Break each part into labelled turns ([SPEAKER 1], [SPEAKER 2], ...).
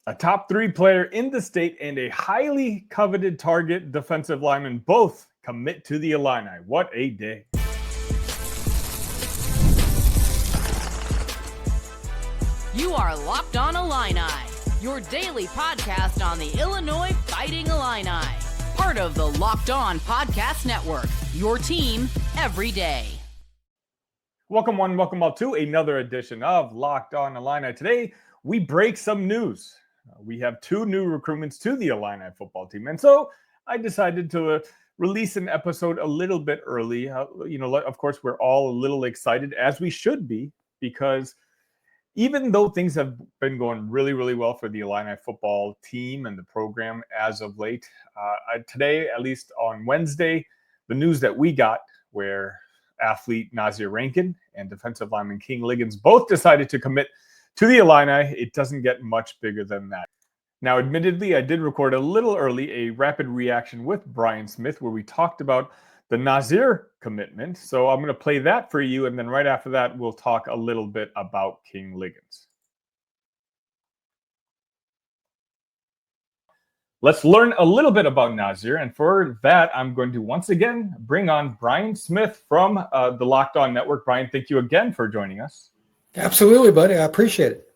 [SPEAKER 1] A top 3 player in the state and a highly coveted target defensive lineman both commit to the Illini. What a day.
[SPEAKER 2] You are Locked On Illini, your daily podcast on the Illinois Fighting Illini. Part of the Locked On Podcast Network, your team every day.
[SPEAKER 1] Welcome one, welcome all to another edition of Locked On Illini. Today, we break some news. We have 2 new recruitments to the Illini football team. And so I decided to release an episode a little bit early. Of course, we're all a little excited, as we should be, because even though things have been going really, really well for the Illini football team and the program as of late, today, at least on Wednesday, the news that we got where athlete Nasir Rankin and defensive lineman King Liggins both decided to commit to the Illini, it doesn't get much bigger than that. Now, admittedly, I did record a little early a rapid reaction with Brian Smith where we talked about the Nasir commitment. So I'm going to play that for you. And then right after that, we'll talk a little bit about King Liggins. Let's learn a little bit about Nasir. And for that, I'm going to once again bring on Brian Smith from the Locked On Network. Brian, thank you again for joining us.
[SPEAKER 3] Absolutely, buddy. I appreciate it.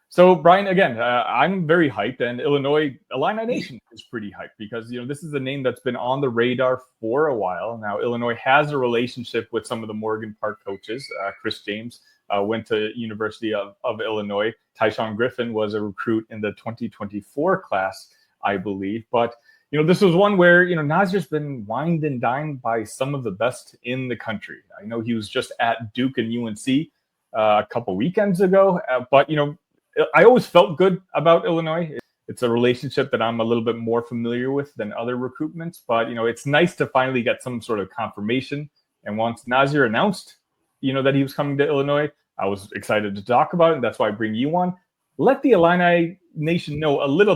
[SPEAKER 1] So, Brian, again, I'm very hyped, and Illini Nation is pretty hyped because, this is a name that's been on the radar for a while. Now, Illinois has a relationship with some of the Morgan Park coaches. Chris James went to University of Illinois. Tyshawn Griffin was a recruit in the 2024 class, I believe. But, this was one where, Nasir's been wined and dined by some of the best in the country. I know he was just at Duke and UNC a couple weekends ago, but, I always felt good about Illinois. It's a relationship that I'm a little bit more familiar with than other recruitments, but, it's nice to finally get some sort of confirmation. And once Nasir announced, that he was coming to Illinois, I was excited to talk about it. And that's why I bring you on. Let the Illini Nation know a little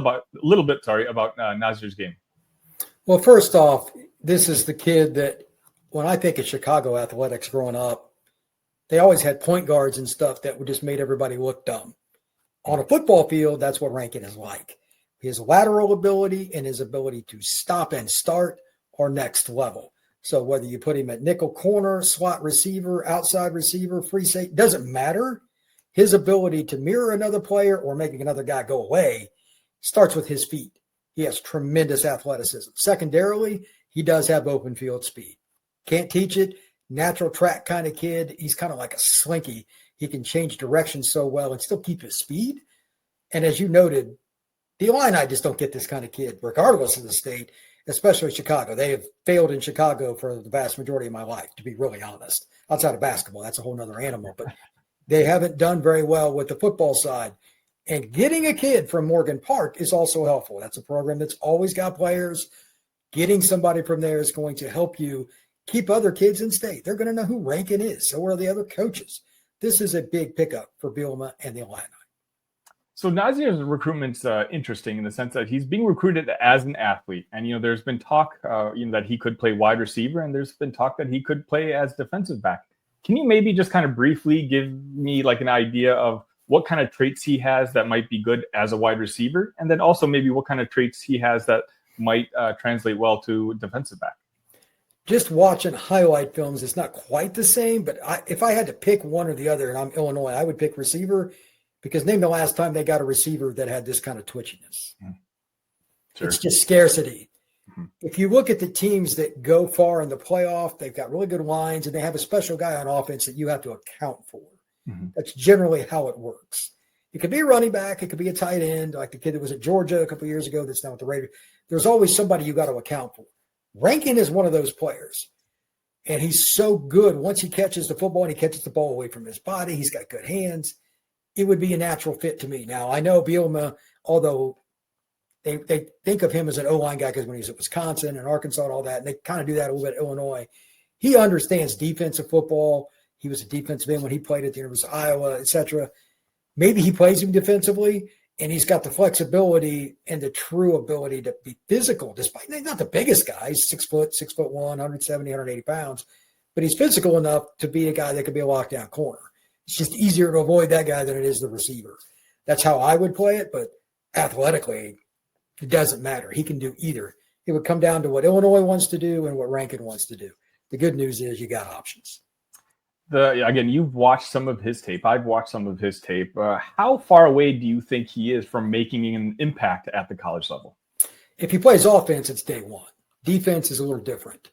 [SPEAKER 1] bit about Nasir's game.
[SPEAKER 3] Well, first off, this is the kid that when I think of Chicago athletics growing up, they always had point guards and stuff that would just made everybody look dumb. On a football field, that's what Rankin is like. His lateral ability and his ability to stop and start are next level. So whether you put him at nickel corner, slot receiver, outside receiver, free safety, doesn't matter. His ability to mirror another player or making another guy go away starts with his feet. He has tremendous athleticism. Secondarily, he does have open field speed. Can't teach it. Natural track kind of kid. He's kind of like a slinky. He can change direction so well and still keep his speed. And as you noted, the Illini just don't get this kind of kid, regardless of the state, especially Chicago. They have failed in Chicago for the vast majority of my life, to be really honest. Outside of basketball, that's a whole nother animal. But they haven't done very well with the football side. And getting a kid from Morgan Park is also helpful. That's a program that's always got players. Getting somebody from there is going to help you keep other kids in state. They're going to know who Rankin is. So are the other coaches. This is a big pickup for Bielema and the Illini.
[SPEAKER 1] So Nasir's recruitment's interesting in the sense that he's being recruited as an athlete. And, there's been talk, that he could play wide receiver, and there's been talk that he could play as defensive back. Can you maybe just kind of briefly give me like an idea of what kind of traits he has that might be good as a wide receiver? And then also maybe what kind of traits he has that might translate well to defensive back?
[SPEAKER 3] Just watching highlight films, it's not quite the same, but if I had to pick one or the other, and I'm Illinois, I would pick receiver because name the last time they got a receiver that had this kind of twitchiness. Sure. It's just scarcity. Mm-hmm. If you look at the teams that go far in the playoff, they've got really good lines, and they have a special guy on offense that you have to account for. Mm-hmm. That's generally how it works. It could be a running back. It could be a tight end, like the kid that was at Georgia a couple of years ago that's now with the Raiders. There's always somebody you got to account for. Rankin is one of those players, and he's so good. Once he catches the football and he catches the ball away from his body, he's got good hands. It would be a natural fit to me. Now, I know Bielema, although they think of him as an O-line guy because when he was at Wisconsin and Arkansas and all that, and they kind of do that a little bit at Illinois, he understands defensive football. He was a defensive end when he played at the University of Iowa, et cetera. Maybe he plays him defensively, and he's got the flexibility and the true ability to be physical, despite he's not the biggest guy. He's 6'1", 170, 180 pounds, but he's physical enough to be a guy that could be a lockdown corner. It's just easier to avoid that guy than it is the receiver. That's how I would play it, but athletically, it doesn't matter. He can do either. It would come down to what Illinois wants to do and what Rankin wants to do. The good news is you got options.
[SPEAKER 1] Again, you've watched some of his tape. I've watched some of his tape. How far away do you think he is from making an impact at the college level?
[SPEAKER 3] If he plays offense, it's day one. Defense is a little different.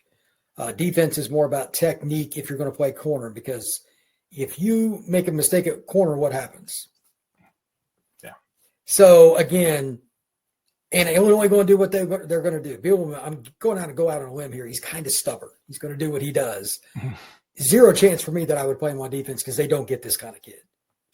[SPEAKER 3] Defense is more about technique if you're going to play corner, because if you make a mistake at corner, what happens?
[SPEAKER 1] Yeah.
[SPEAKER 3] So, again, and Illinois going to do what they're going to do. Bielema, I'm going out on a limb here. He's kind of stubborn. He's going to do what he does. Zero chance for me that I would play him on defense because they don't get this kind of kid.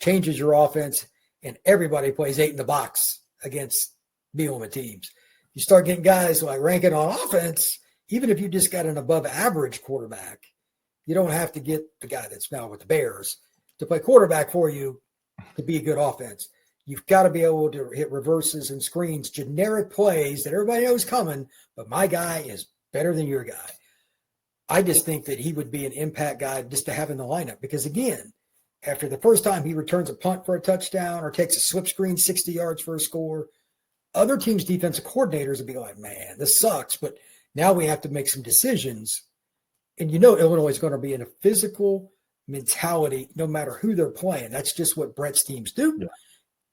[SPEAKER 3] Changes your offense, and everybody plays 8 in the box against Bielema teams. You start getting guys like Rankin on offense, even if you just got an above average quarterback, you don't have to get the guy that's now with the Bears to play quarterback for you to be a good offense. You've got to be able to hit reverses and screens, generic plays that everybody knows coming, but my guy is better than your guy. I just think that he would be an impact guy just to have in the lineup because, again, after the first time he returns a punt for a touchdown or takes a slip screen 60 yards for a score, other teams' defensive coordinators would be like, man, this sucks, but now we have to make some decisions. And Illinois is going to be in a physical mentality no matter who they're playing. That's just what Bret's teams do. Yeah.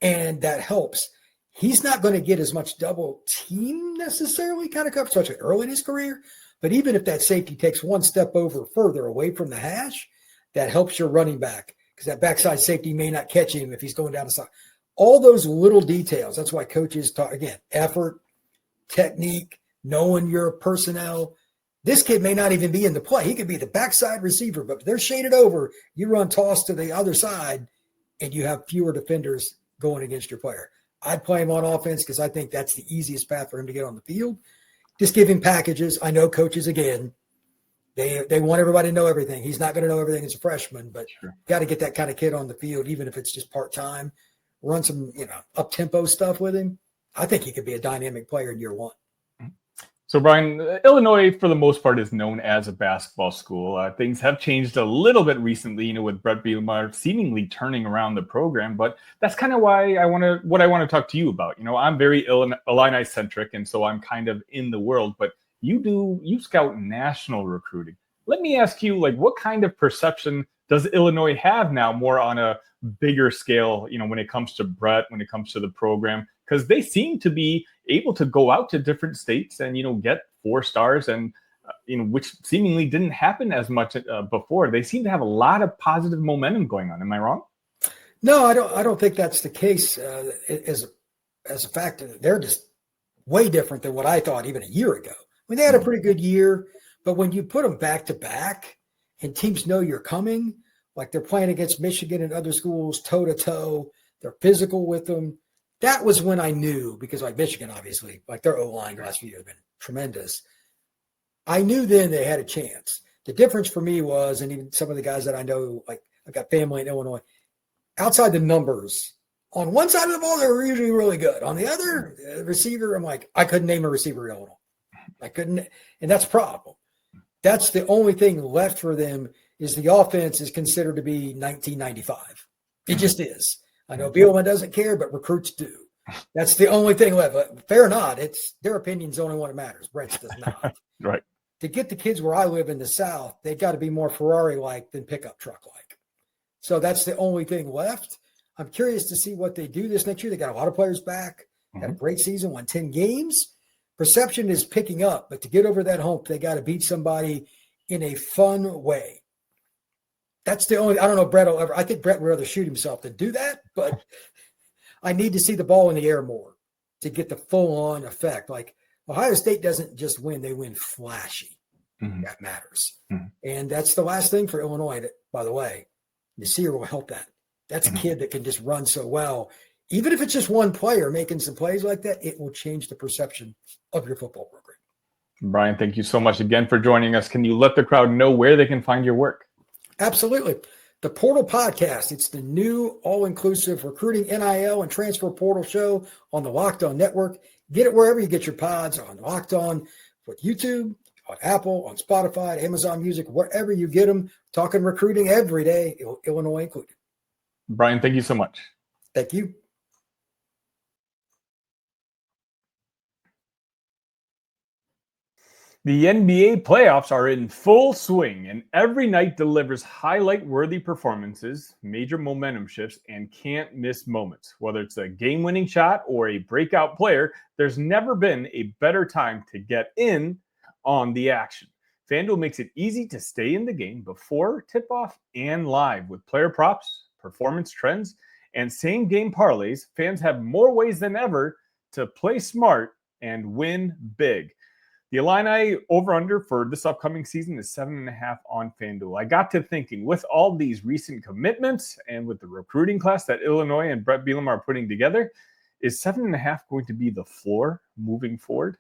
[SPEAKER 3] And that helps. He's not going to get as much double team necessarily kind of coverage, especially early in his career. But even if that safety takes one step further away from the hash, that helps your running back because that backside safety may not catch him if he's going down the side. All those little details. That's why coaches talk, again, effort, technique, knowing your personnel. This kid may not even be in the play. He could be the backside receiver, but if they're shaded over, you run toss to the other side, and you have fewer defenders going against your player. I'd play him on offense because I think that's the easiest path for him to get on the field. Just give him packages. I know coaches, again, they want everybody to know everything. He's not going to know everything as a freshman, but got to get that kind of kid on the field, even if it's just part-time. Run some, up-tempo stuff with him. I think he could be a dynamic player in year one.
[SPEAKER 1] So, Brian, Illinois, for the most part, is known as a basketball school. Things have changed a little bit recently, with Bret Bielema seemingly turning around the program. But that's kind of why I want to talk to you about. I'm very Illini-centric, and so I'm kind of in the world. But you scout national recruiting. Let me ask you, what kind of perception does Illinois have now more on a bigger scale, when it comes to Bret, when it comes to the program? Because they seem to be able to go out to different states and, get 4 stars and, which seemingly didn't happen as much before. They seem to have a lot of positive momentum going on. Am I wrong?
[SPEAKER 3] No, I don't think that's the case as a fact. They're just way different than what I thought even a year ago. They had a pretty good year, but when you put them back to back and teams know you're coming, like they're playing against Michigan and other schools toe to toe, they're physical with them. That was when I knew, because like Michigan, obviously, like their O-line last few years have been tremendous. I knew then they had a chance. The difference for me was, and even some of the guys that I know, like I've got family in Illinois, outside the numbers, on one side of the ball, they're usually really good. On the other, receiver, I'm like, I couldn't name a receiver in Illinois. I couldn't, and that's a problem. That's the only thing left for them is the offense is considered to be 1995. It just is. I know Bielema doesn't care, but recruits do. That's the only thing left. Fair or not, it's their opinion's the only one that matters. Bret's does not.
[SPEAKER 1] Right.
[SPEAKER 3] To get the kids where I live in the South, they've got to be more Ferrari-like than pickup truck-like. So that's the only thing left. I'm curious to see what they do this next year. They got a lot of players back. Had a great season, won 10 games. Perception is picking up, but to get over that hump, they got to beat somebody in a fun way. That's the only – I don't know if Bret will ever – I think Bret would rather shoot himself than do that, but I need to see the ball in the air more to get the full-on effect. Like Ohio State doesn't just win, they win flashy. That matters. And that's the last thing for Illinois, that, by the way. Nasir will help that. That's a kid that can just run so well. Even if it's just one player making some plays like that, it will change the perception of your football program.
[SPEAKER 1] Brian, thank you so much again for joining us. Can you let the crowd know where they can find your work?
[SPEAKER 3] Absolutely. The Portal Podcast. It's the new all-inclusive recruiting, NIL, and transfer portal show on the Locked On Network. Get it wherever you get your pods, on Locked On with YouTube, on Apple, on Spotify, Amazon Music, wherever you get them. Talking recruiting every day, Illinois included.
[SPEAKER 1] Brian, thank you so much.
[SPEAKER 3] Thank you.
[SPEAKER 1] The NBA playoffs are in full swing, and every night delivers highlight-worthy performances, major momentum shifts, and can't-miss moments. Whether it's a game-winning shot or a breakout player, there's never been a better time to get in on the action. FanDuel makes it easy to stay in the game before tip-off and live with player props, performance trends, and same-game parlays. Fans have more ways than ever to play smart and win big. The Illini over-under for this upcoming season is 7.5 on FanDuel. I got to thinking, with all these recent commitments and with the recruiting class that Illinois and Bret Bielema are putting together, is 7.5 going to be the floor moving forward?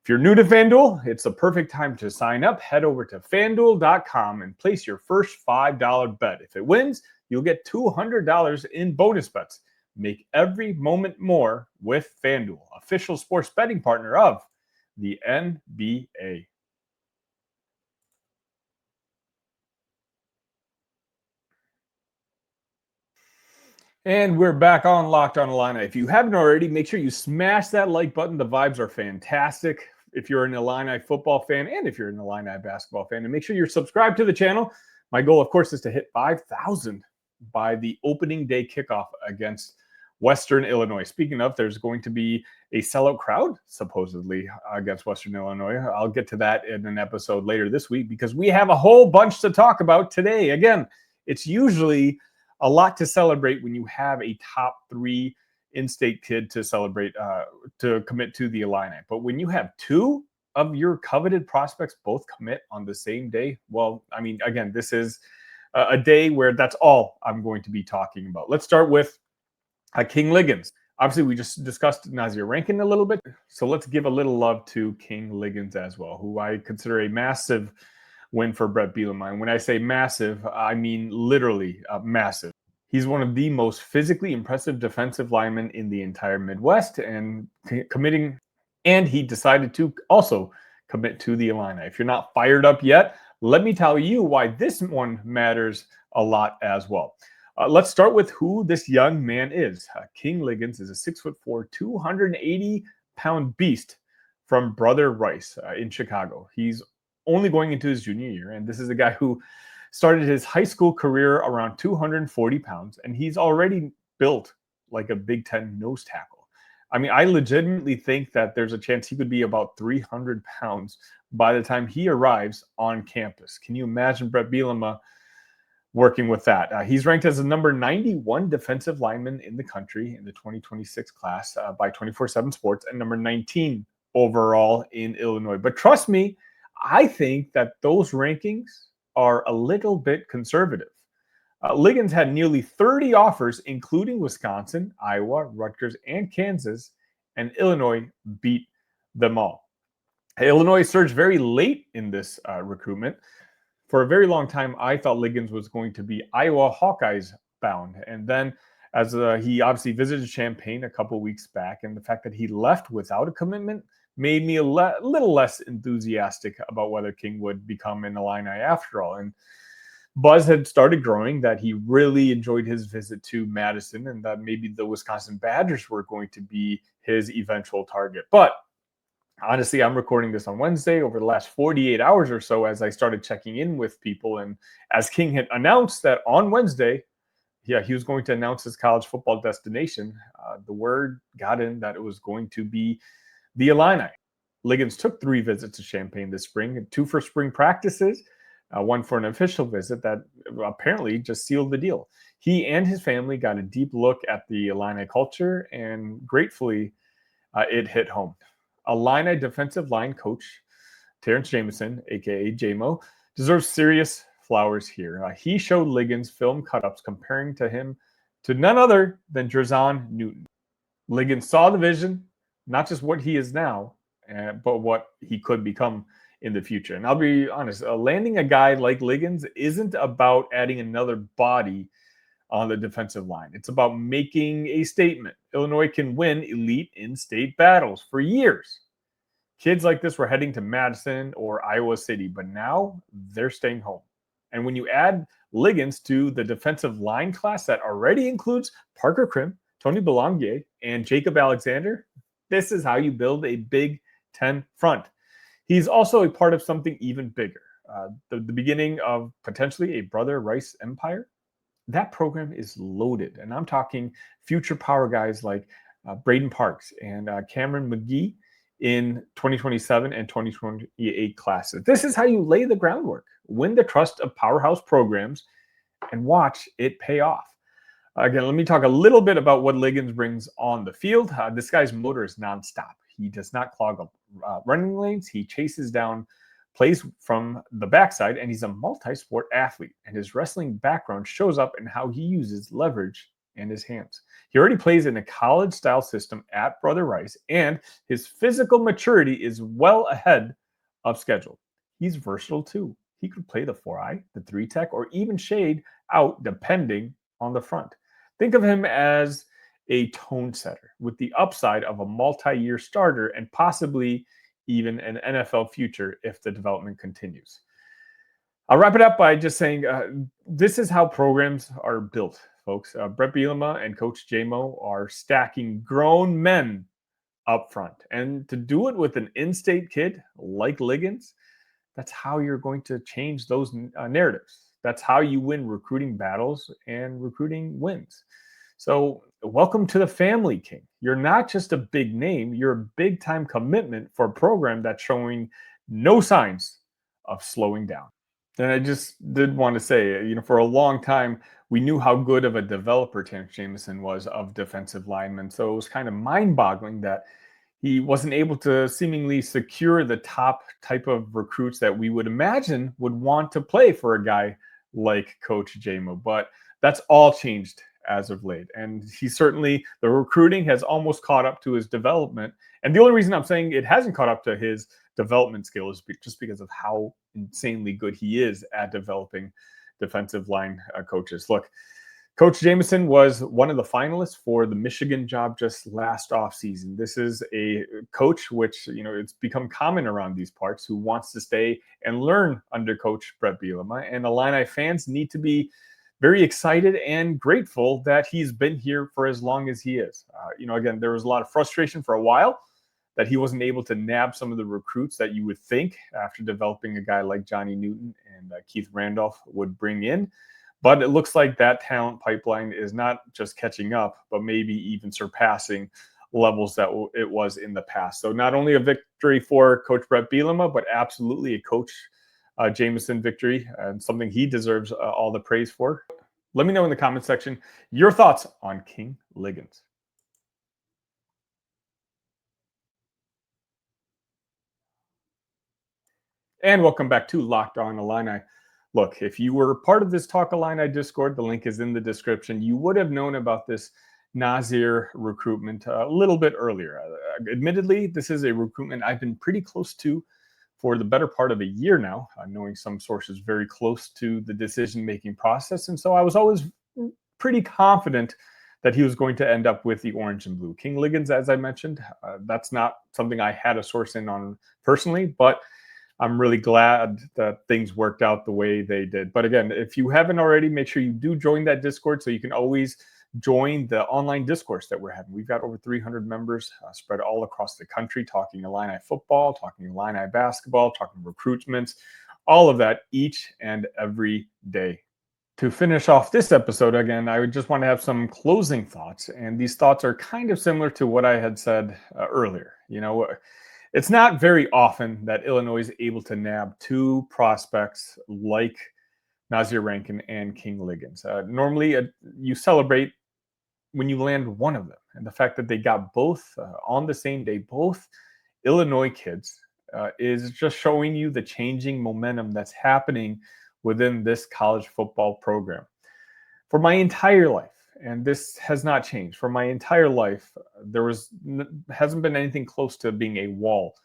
[SPEAKER 1] If you're new to FanDuel, it's a perfect time to sign up. Head over to FanDuel.com and place your first $5 bet. If it wins, you'll get $200 in bonus bets. Make every moment more with FanDuel, official sports betting partner of the NBA. And we're back on Locked On Illini. If you haven't already, make sure you smash that like button. The vibes are fantastic. If you're an Illini football fan and if you're an Illini basketball fan, and make sure you're subscribed to the channel. My goal, of course, is to hit 5,000 by the opening day kickoff against Western Illinois. Speaking of, there's going to be a sellout crowd, supposedly, against Western Illinois. I'll get to that in an episode later this week because we have a whole bunch to talk about today. Again, it's usually a lot to celebrate when you have a top 3 in-state kid to celebrate, to commit to the Illini. But when you have 2 of your coveted prospects both commit on the same day, well, I mean, again, this is a day where that's all I'm going to be talking about. Let's start with King Liggins. Obviously, we just discussed Nasir Rankin a little bit, so let's give a little love to King Liggins as well, who I consider a massive win for Bret Bielema. And when I say massive, I mean literally massive. He's one of the most physically impressive defensive linemen in the entire Midwest, and he decided to also commit to the Illini. If you're not fired up yet, let me tell you why this one matters a lot as well. Let's start with who this young man is. King Liggins is a 6'4", 280-pound beast from Brother Rice in Chicago. He's only going into his junior year, and this is a guy who started his high school career around 240 pounds, and he's already built like a Big Ten nose tackle. I mean, I legitimately think that there's a chance he could be about 300 pounds by the time he arrives on campus. Can you imagine Bret Bielema working with that? He's ranked as the number 91 defensive lineman in the country in the 2026 class by 24/7 Sports, and number 19 overall in Illinois. But trust me, I think that those rankings are a little bit conservative. Liggins had nearly 30 offers, including Wisconsin, Iowa, Rutgers, and Kansas, and Illinois beat them all. Illinois surged very late in this recruitment. For a very long time, I thought Liggins was going to be Iowa Hawkeyes bound. And then as he obviously visited Champaign a couple weeks back, and the fact that he left without a commitment made me a little less enthusiastic about whether King would become an Illini after all. And buzz had started growing that he really enjoyed his visit to Madison and that maybe the Wisconsin Badgers were going to be his eventual target. But honestly, I'm recording this on Wednesday. Over the last 48 hours or so, as I started checking in with people, and as King had announced that on Wednesday, he was going to announce his college football destination, the word got in that it was going to be the Illini. Liggins took 3 visits to Champaign this spring, 2 for spring practices, 1 for an official visit that apparently just sealed the deal. He and his family got a deep look at the Illini culture, and gratefully, it hit home. Illini defensive line coach Terrance Jamison, a.k.a. JMO, deserves serious flowers here. He showed Liggins film cut-ups comparing him to none other than Drazon Newton. Liggins saw the vision, not just what he is now, but what he could become in the future. And I'll be honest, landing a guy like Liggins isn't about adding another body on the defensive line. It's about making a statement. Illinois can win elite in-state battles for years. Kids like this were heading to Madison or Iowa City, but now they're staying home. And when you add Liggins to the defensive line class that already includes Parker Krim, Tony Belongier, and Jacob Alexander, this is how you build a Big Ten front. He's also a part of something even bigger, the beginning of potentially a Brother Rice empire. That program is loaded. And I'm talking future power guys like Braden Parks and Cameron McGee in 2027 and 2028 classes. This is how you lay the groundwork, win the trust of powerhouse programs, and watch it pay off. Again, let me talk a little bit about what Liggins brings on the field. This guy's motor is nonstop. He does not clog up running lanes. He chases down plays from the backside, and he's a multi-sport athlete. And his wrestling background shows up in how he uses leverage and his hands. He already plays in a college-style system at Brother Rice, and his physical maturity is well ahead of schedule. He's versatile too. He could play the 4-eye, the 3-tech, or even shade out depending on the front. Think of him as a tone setter with the upside of a multi-year starter and possibly even an NFL future if the development continues. I'll wrap it up by just saying this is how programs are built, folks. Bret Bielema and Coach Jamo are stacking grown men up front. And to do it with an in-state kid like Liggins, that's how you're going to change those narratives. That's how you win recruiting battles and recruiting wins. So welcome to the family, King. You're not just a big name, you're a big-time commitment for a program that's showing no signs of slowing down. And I just did want to say, for a long time, we knew how good of a developer Terrance Jamison was of defensive linemen. So it was kind of mind-boggling that he wasn't able to seemingly secure the top type of recruits that we would imagine would want to play for a guy like Coach Jamo. But that's all changed as of late. And the recruiting has almost caught up to his development. And the only reason I'm saying it hasn't caught up to his development skill is just because of how insanely good he is at developing defensive line coaches. Look, Coach Jamison was one of the finalists for the Michigan job just last offseason. This is a coach which, it's become common around these parts who wants to stay and learn under Coach Bret Bielema. And Illini fans need to be very excited and grateful that he's been here for as long as he is. Again, there was a lot of frustration for a while that he wasn't able to nab some of the recruits that you would think after developing a guy like Johnny Newton and Keith Randolph would bring in. But it looks like that talent pipeline is not just catching up, but maybe even surpassing levels that it was in the past. So not only a victory for Coach Bret Bielema, but absolutely a Coach Jamison victory and something he deserves all the praise for. Let me know in the comment section your thoughts on King Liggins. And welcome back to Locked On Illini. Look, if you were part of this Talk Illini Discord, the link is in the description. You would have known about this Nasir recruitment a little bit earlier. Admittedly, this is a recruitment I've been pretty close to for the better part of a year now, knowing some sources very close to the decision-making process. And so I was always pretty confident that he was going to end up with the orange and blue. King Liggins, as I mentioned, that's not something I had a source in on personally, but I'm really glad that things worked out the way they did. But again, if you haven't already, make sure you do join that Discord so you can always join the online discourse that we're having. We've got over 300 members spread all across the country, talking Illini football, talking Illini basketball, talking recruitments, all of that each and every day. To finish off this episode, again, I would just want to have some closing thoughts. And these thoughts are kind of similar to what I had said earlier. It's not very often that Illinois is able to nab two prospects like Nasir Rankin and King Liggins. Normally, you celebrate when you land one of them. And the fact that they got both on the same day, both Illinois kids, is just showing you the changing momentum that's happening within this college football program. For my entire life, and this has not changed, for my entire life, there hasn't been anything close to being a wall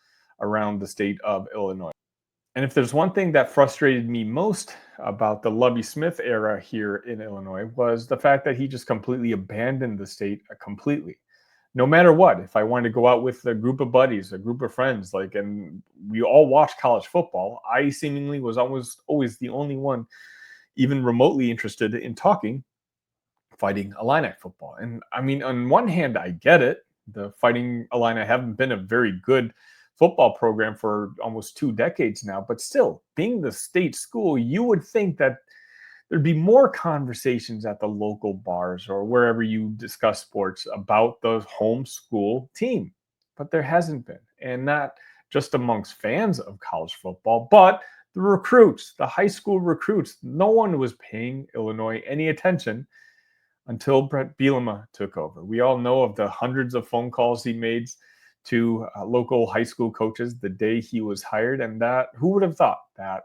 [SPEAKER 1] around the state of Illinois. And if there's one thing that frustrated me most about the Lovie Smith era here in Illinois was the fact that he just completely abandoned the state completely. No matter what, if I wanted to go out with a group of buddies, a group of friends, and we all watched college football, I seemingly was almost always the only one even remotely interested in talking Fighting Illini football. And I mean, on one hand, I get it. The Fighting Illini haven't been a very good football program for almost 2 decades now. But still, being the state school, you would think that there'd be more conversations at the local bars or wherever you discuss sports about the homeschool team. But there hasn't been. And not just amongst fans of college football, but the recruits, the high school recruits. No one was paying Illinois any attention until Bret Bielema took over. We all know of the hundreds of phone calls he made to local high school coaches the day he was hired. And that, who would have thought that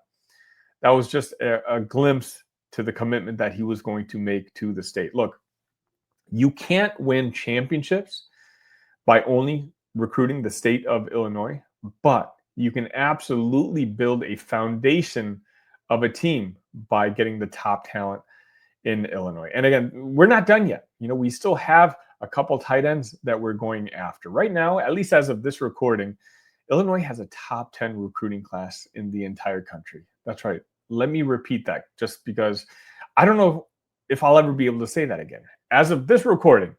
[SPEAKER 1] was just a glimpse to the commitment that he was going to make to the state. Look, you can't win championships by only recruiting the state of Illinois, but you can absolutely build a foundation of a team by getting the top talent in Illinois. And again, we're not done yet. We still have a couple tight ends that we're going after. Right now, at least as of this recording, Illinois has a top 10 recruiting class in the entire country. That's right. Let me repeat that just because I don't know if I'll ever be able to say that again. As of this recording,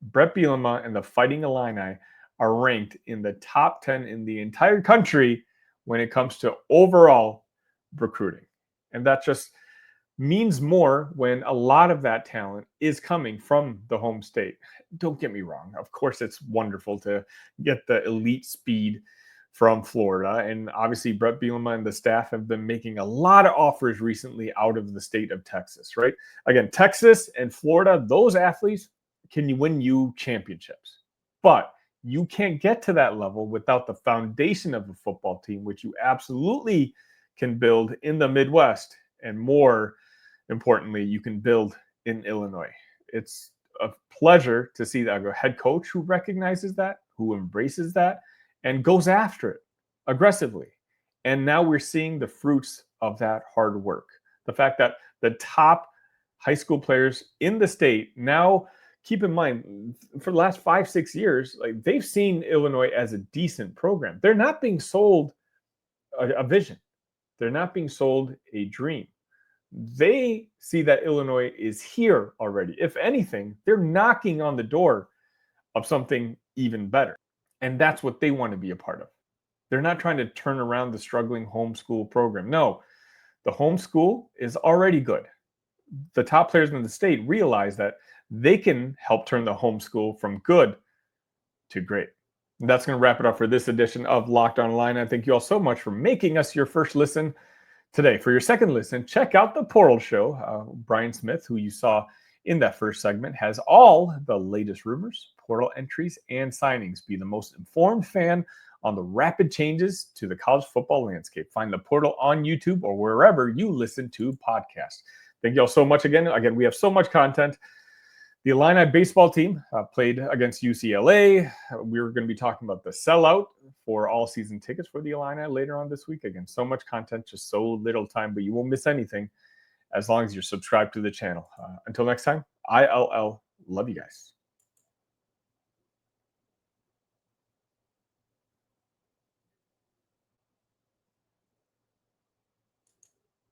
[SPEAKER 1] Bret Bielema and the Fighting Illini are ranked in the top 10 in the entire country when it comes to overall recruiting. And that just means more when a lot of that talent is coming from the home state. Don't get me wrong. Of course, it's wonderful to get the elite speed from Florida. And obviously, Bret Bielema and the staff have been making a lot of offers recently out of the state of Texas, right? Again, Texas and Florida, those athletes can win you championships. But you can't get to that level without the foundation of a football team, which you absolutely can build in the Midwest. And more importantly, you can build in Illinois. It's a pleasure to see that a head coach who recognizes that, who embraces that, and goes after it aggressively. And now we're seeing the fruits of that hard work. The fact that the top high school players in the state now, keep in mind, for the last 5-6 years, they've seen Illinois as a decent program. They're not being sold a vision. They're not being sold a dream. They see that Illinois is here already. If anything, they're knocking on the door of something even better. And that's what they want to be a part of. They're not trying to turn around the struggling homeschool program. No, the homeschool is already good. The top players in the state realize that they can help turn the homeschool from good to great. And that's going to wrap it up for this edition of Locked On Illini. I thank you all so much for making us your first listen today. For your second listen, check out the Portal Show. Brian Smith, who you saw in that first segment, has all the latest rumors, portal entries, and signings. Be the most informed fan on the rapid changes to the college football landscape. Find the Portal on YouTube or wherever you listen to podcasts. Thank you all so much again. Again, we have so much content. The Illini baseball team played against UCLA. We're going to be talking about the sellout for all season tickets for the Illini later on this week. Again, so much content, just so little time, but you won't miss anything as long as you're subscribed to the channel. Until next time, ILL. Love you guys.